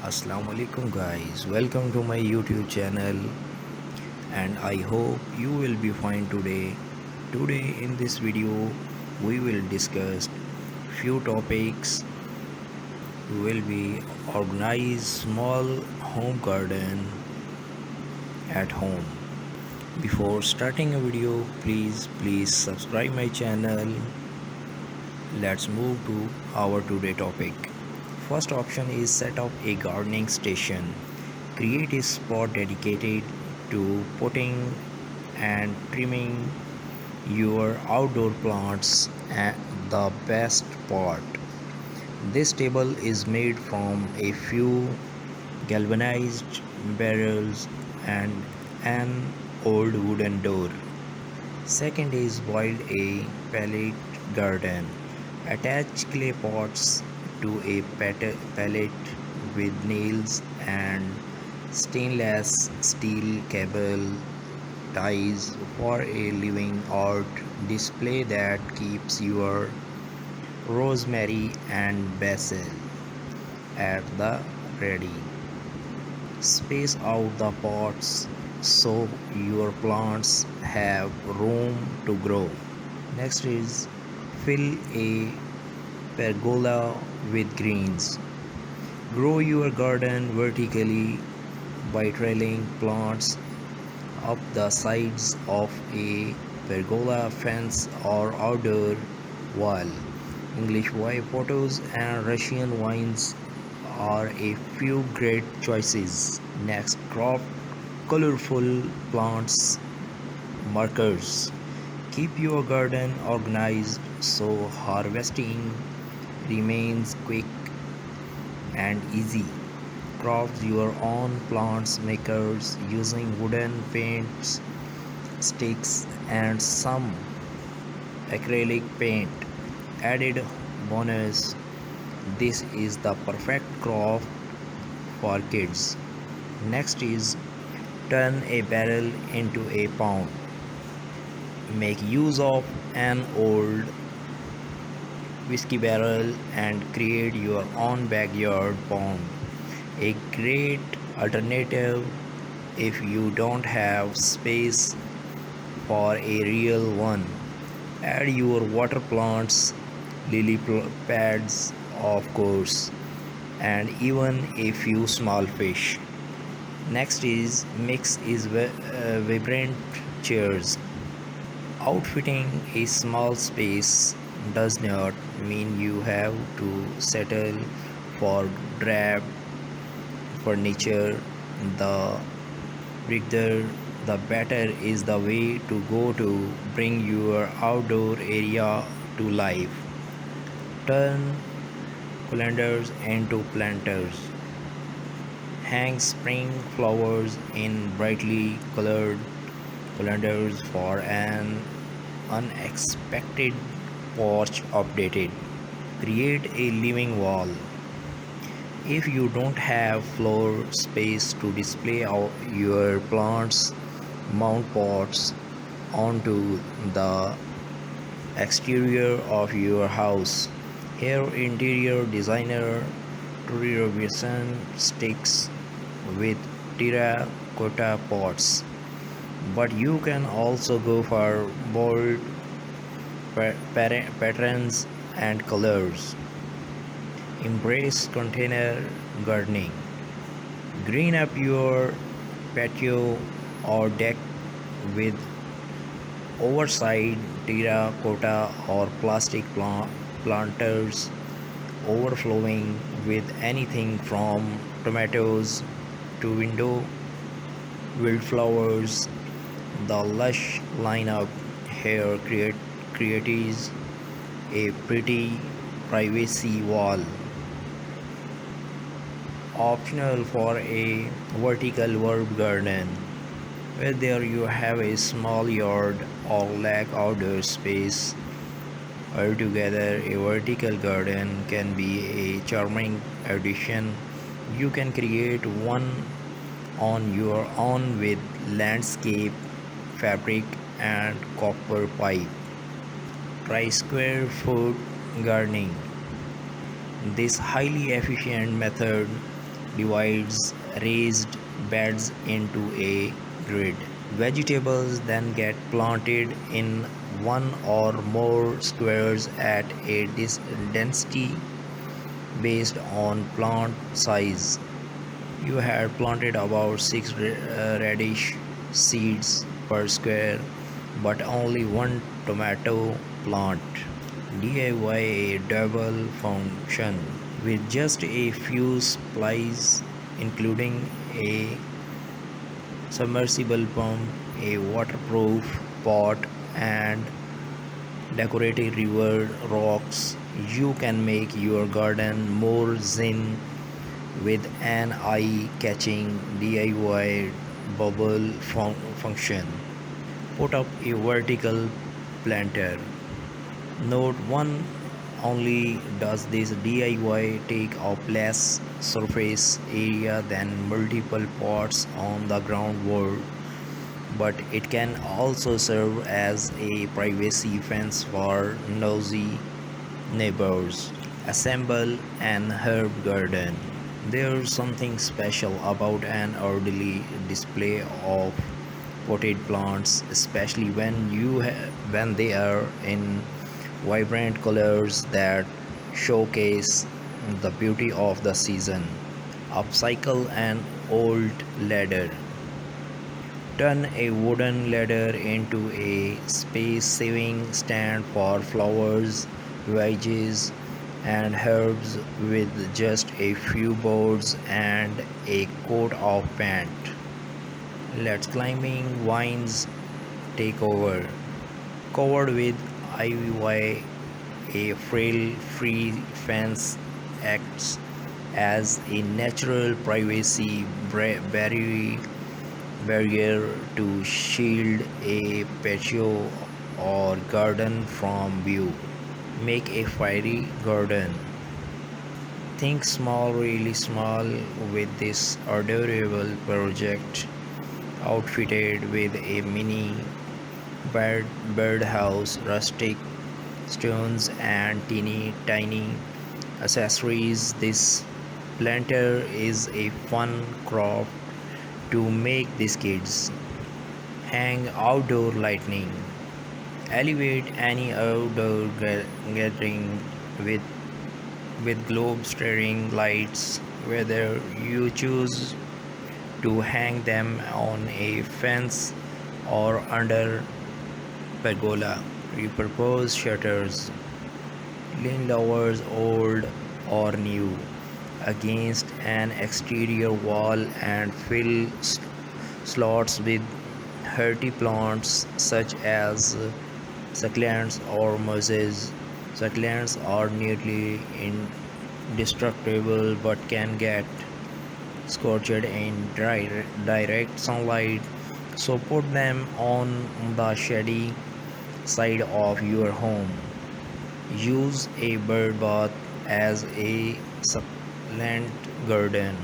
Assalamu alaikum guys, welcome to my YouTube channel and I hope you will be fine today. Today in this video we will discuss few topics. We will be organize small home garden at home. Before starting a video, please subscribe my channel. Let's move to our today topic. First option is set up a gardening station. Create a spot dedicated to potting and trimming your outdoor plants. And the best part, this table is made from a few galvanized barrels and an old wooden door. Second is build a pallet garden. Attach clay pots to a pallet with nails and stainless steel cable ties for a living art display that keeps your rosemary and basil at the ready. Space out the pots so your plants have room to grow. Next is fill a pergola with greens. Grow your garden vertically by trailing plants up the sides of a pergola fence or outdoor wall. English white potatoes and Russian vines are a few great choices. Next, crop colorful plants markers. Keep your garden organized so harvesting remains quick and easy. Craft your own plants makers using wooden paints, sticks, and some acrylic paint. Added bonus, this is the perfect craft for kids. Next is turn a barrel into a pond. Make use of an old whiskey barrel and create your own backyard pond. A great alternative if you don't have space for a real one. Add your water plants, pads, of course, and even a few small fish. Next is mix is vibrant chairs. Outfitting a small space does not mean you have to settle for drab furniture. The bigger the better is the way to go to bring your outdoor area to life. Turn calendars into planters. Hang spring flowers in brightly colored calendars for an unexpected porch updated. Create a living wall. If you don't have floor space to display your plants, mount pots onto the exterior of your house. Here, interior designer Robinson sticks with terracotta pots, but you can also go for bold patterns and colors. Embrace container gardening. Green up your patio or deck with oversized terracotta or plastic planters overflowing with anything from tomatoes to window wildflowers. The lush lineup here creates a pretty privacy wall. Optional for a vertical herb garden. Whether you have a small yard or lack outdoor space, altogether a vertical garden can be a charming addition. You can create one on your own with landscape fabric and copper pipe. Try square foot gardening. This highly efficient method divides raised beds into a grid. Vegetables then get planted in one or more squares at a density based on plant size. You had planted about 6 radish seeds per square, but only one tomato plant. DIY a double function with just a few supplies, including a submersible pump, a waterproof pot, and decorative river rocks. You can make your garden more zen with an eye-catching DIY bubble function. Put up a vertical planter. Note 1: only does this DIY take up less surface area than multiple pots on the ground wall, but it can also serve as a privacy fence for nosy neighbors. Assemble an herb garden. There's something special about an orderly display of potted plants, especially when they are in vibrant colors that showcase the beauty of the season. Upcycle an old ladder. Turn a wooden ladder into a space-saving stand for flowers, veggies, and herbs with just a few boards and a coat of paint. Let climbing vines take over. Covered with ivy, a frail-free fence acts as a natural privacy barrier to shield a patio or garden from view. Make a fiery garden. Think small, really small with this adorable project, outfitted with a mini birdhouse, rustic stones, and teeny tiny accessories. This planter is a fun craft to make these kids. Hang outdoor lighting. Elevate any outdoor gathering with globe staring lights, whether you choose to hang them on a fence or under pergola. Repurpose shutters, lean lowers old or new, against an exterior wall and fill slots with hardy plants such as succulents or mosses. Succulents are nearly indestructible but can get scorched in direct sunlight, so put them on the shady side of your home. Use a bird bath as a succulent garden.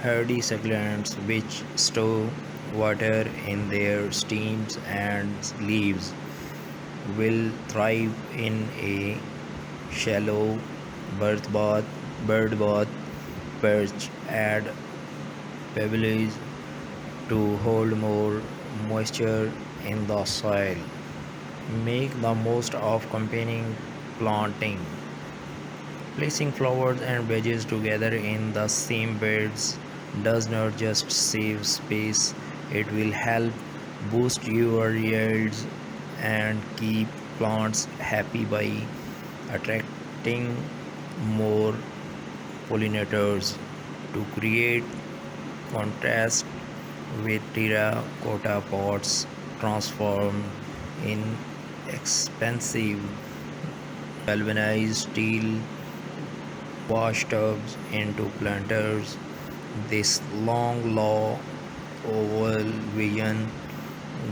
Hardy succulents which store water in their stems and leaves will thrive in a shallow bird bath perch. Add pebbles to hold more moisture in the soil. Make the most of combining planting. Placing flowers and veggies together in the same beds does not just save space, it will help boost your yields and keep plants happy by attracting more pollinators. To create contrast with terracotta pots transformed in expensive galvanized steel wash tubs into planters. This long low oval vision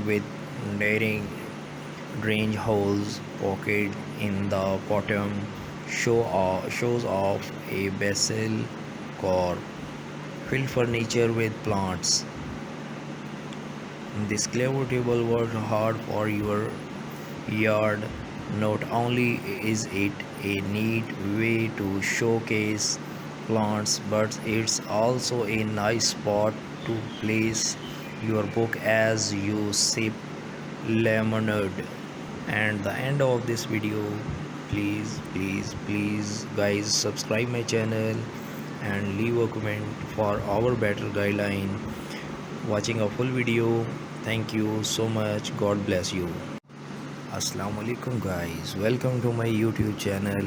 with daring drainage holes pocket in the bottom shows off a basil core. Fill furniture with plants. This clever table works hard for your yard. Not only is it a neat way to showcase plants, but it's also a nice spot to place your book as you sip lemonade. And the end of this video, please guys, subscribe my channel and leave a comment for our better guideline. Watching a full video, thank you so much, god bless you. Assalamu alaikum guys, welcome to my YouTube channel,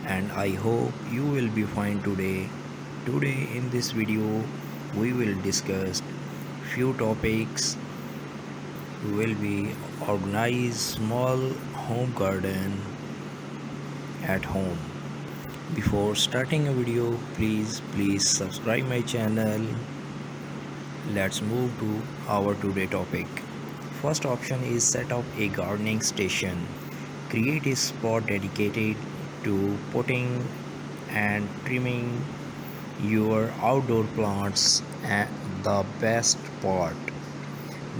and I hope you will be fine today. Today in this video we will discuss few topics. We will be organize small home garden at home. Before starting a video, please subscribe my channel. Let's move to our today topic. First option is set up a gardening station. Create a spot dedicated to potting and trimming your outdoor plants. And the best part,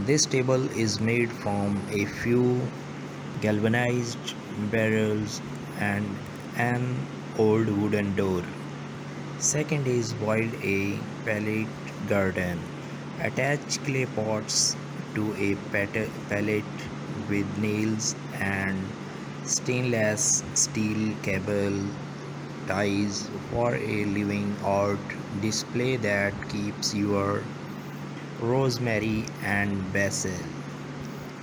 this table is made from a few galvanized barrels and an old wooden door. Second is build a pallet garden. Attach clay pots to a pallet with nails and stainless steel cable ties for a living art display that keeps your rosemary and basil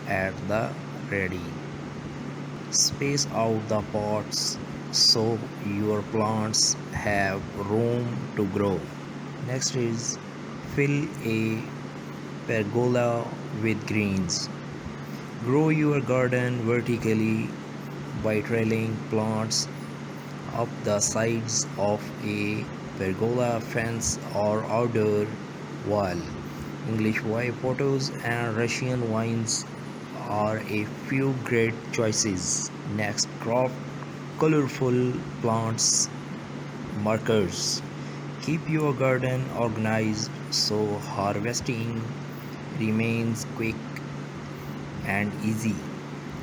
at the ready. Space out the pots so your plants have room to grow. Next is fill a pergola with greens. Grow your garden vertically by trailing plants up the sides of a pergola fence or outdoor wall. English white potatoes and Russian vines are a few great choices. Next, crop colorful plants markers. Keep your garden organized so harvesting remains quick and easy.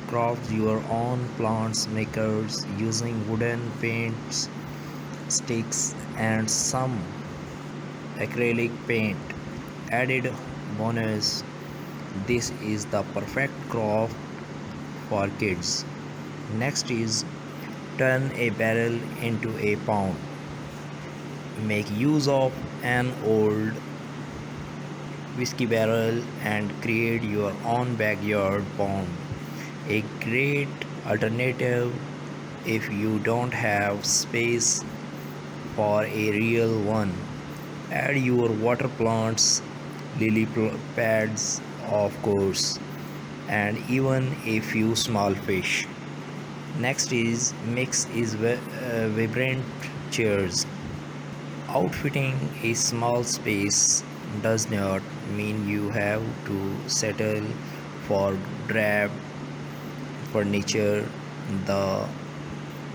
Craft your own plants makers using wooden paints, sticks, and some acrylic paint. Added bonus, this is the perfect craft for kids. Next is turn a barrel into a pond. Make use of an old whiskey barrel and create your own backyard pond. A great alternative if you don't have space for a real one. Add your water plants, lily pads, of course, and even a few small fish. Next is mix is vibrant chairs. Outfitting a small space does not mean you have to settle for drab furniture. The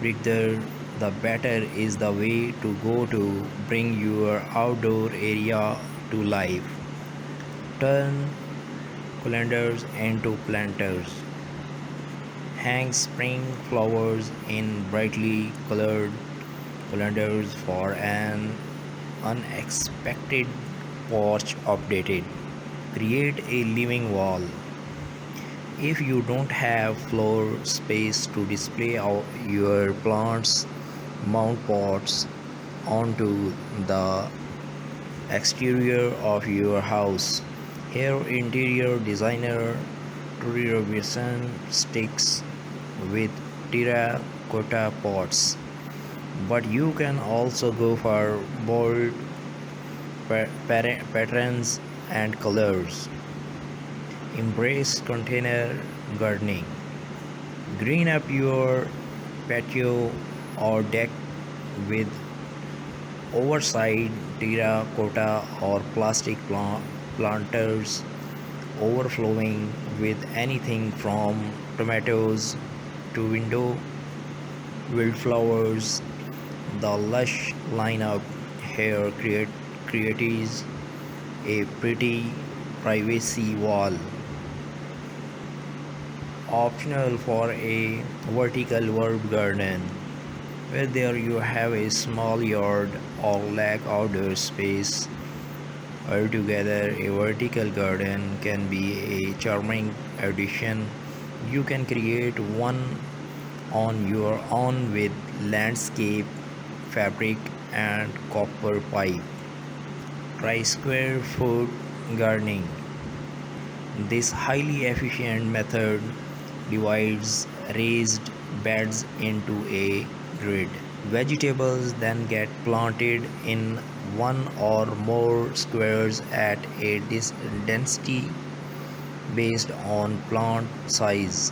bigger the better is the way to go to bring your outdoor area to life. Turn calendars into planters. Hang spring flowers in brightly colored calendars for an unexpected porch updated. Create a living wall. If you don't have floor space to display your plants, mount pots onto the exterior of your house. Here, interior designer Trudy Robinson sticks with terracotta pots, but you can also go for bold patterns and colors. Embrace container gardening. Green up your patio or deck with oversized terracotta or plastic planters overflowing with anything from tomatoes to window wildflowers. The lush lineup here creates a pretty privacy wall. Optional for a vertical herb garden. Whether you have a small yard or lack outdoor space, altogether a vertical garden can be a charming addition. You can create one on your own with landscape, fabric, and copper pipe. Try square foot gardening. This highly efficient method divides raised beds into a grid. Vegetables then get planted in one or more squares at a density based on plant size.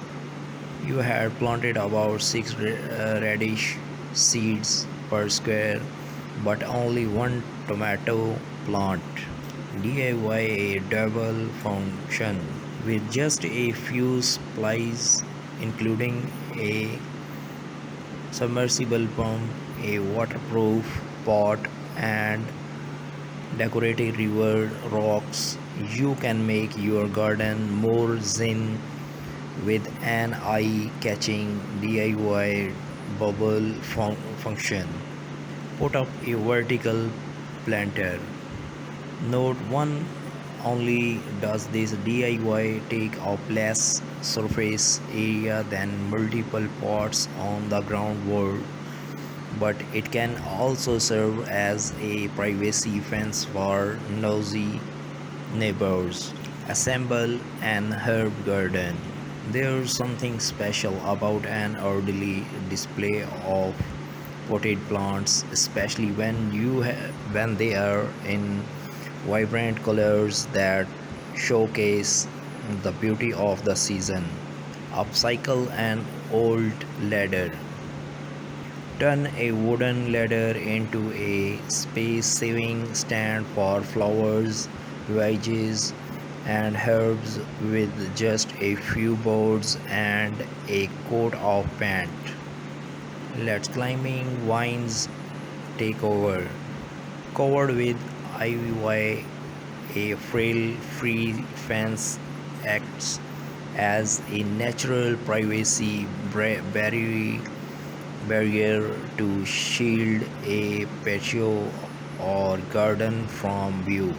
You had planted about 6 radish seeds per square, but only one tomato plant. DIY a double function with just a few supplies, including a submersible pump, a waterproof pot, and decorative river rocks. You can make your garden more zen with an eye-catching DIY bubble function. Put up a vertical planter. Note 1: only does this DIY take up less surface area than multiple pots on the ground wall, but it can also serve as a privacy fence for nosy neighbors. Assemble an herb garden. There's something special about an orderly display of potted plants, especially when they are in vibrant colors that showcase the beauty of the season. Upcycle an old ladder. Turn a wooden ladder into a space-saving stand for flowers, veggies, and herbs with just a few boards and a coat of paint. Let climbing vines take over. Covered with ivy, a frail-free fence acts as a natural privacy barrier to shield a patio or garden from view.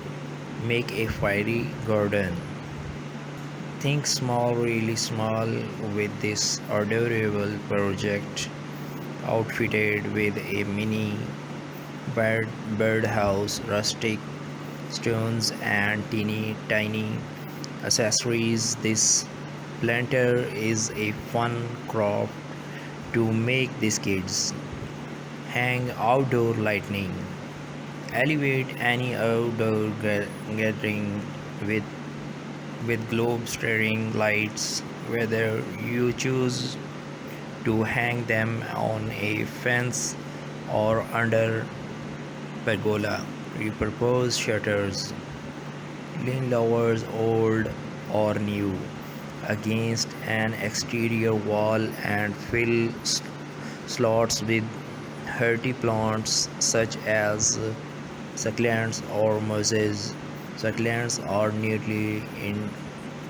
Make a fairy garden. Think small, really small with this adorable project, outfitted with a mini birdhouse, rustic stones, and teeny tiny accessories. This planter is a fun craft to make these kids. Hang outdoor lighting. Elevate any outdoor gathering with globe staring lights, whether you choose to hang them on a fence or under pergola. Repurpose shutters, lean lowers old or new, against an exterior wall and fill slots with hardy plants such as succulents or mosses. Succulents are nearly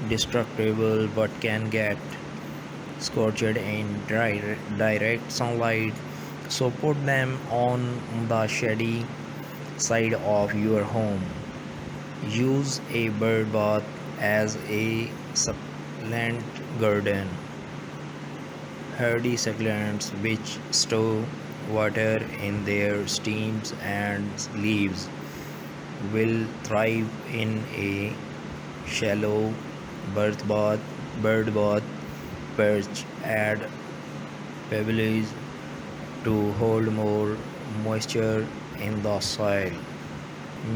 indestructible but can get scorched in direct sunlight, so put them on the shady side of your home. Use a bird bath as a succulent garden. Hardy succulents which store water in their stems and leaves will thrive in a shallow bird bath perch. Add pebbles to hold more moisture in the soil.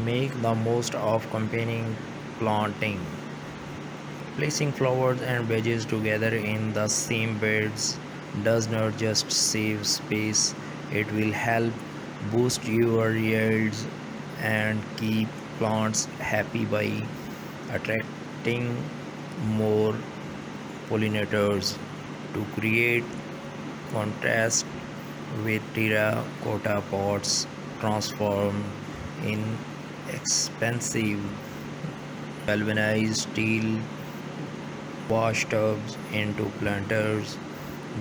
Make the most of combining planting. Placing flowers and veggies together in the same beds does not just save space, it will help boost your yields and keep plants happy by attracting more pollinators. To create contrast with terracotta pots transformed in expensive galvanized steel wash tubs into planters,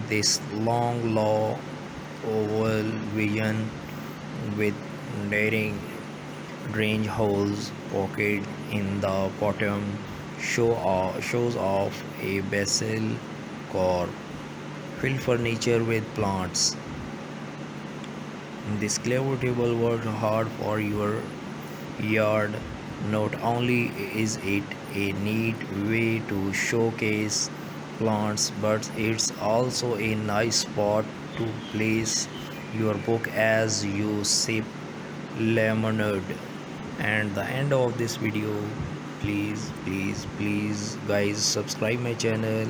this long law oval vision with daring range holes pocket in the bottom shows off a basil core filled furniture with plants. This clever table worked hard for your yard. Not only is it a neat way to showcase plants, but it's also a nice spot to place your book as you sip lemonade. And the end of this video, please guys, subscribe my channel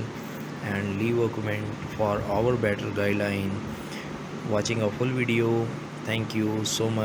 and leave a comment for our better guideline watching a full video. Thank you so much.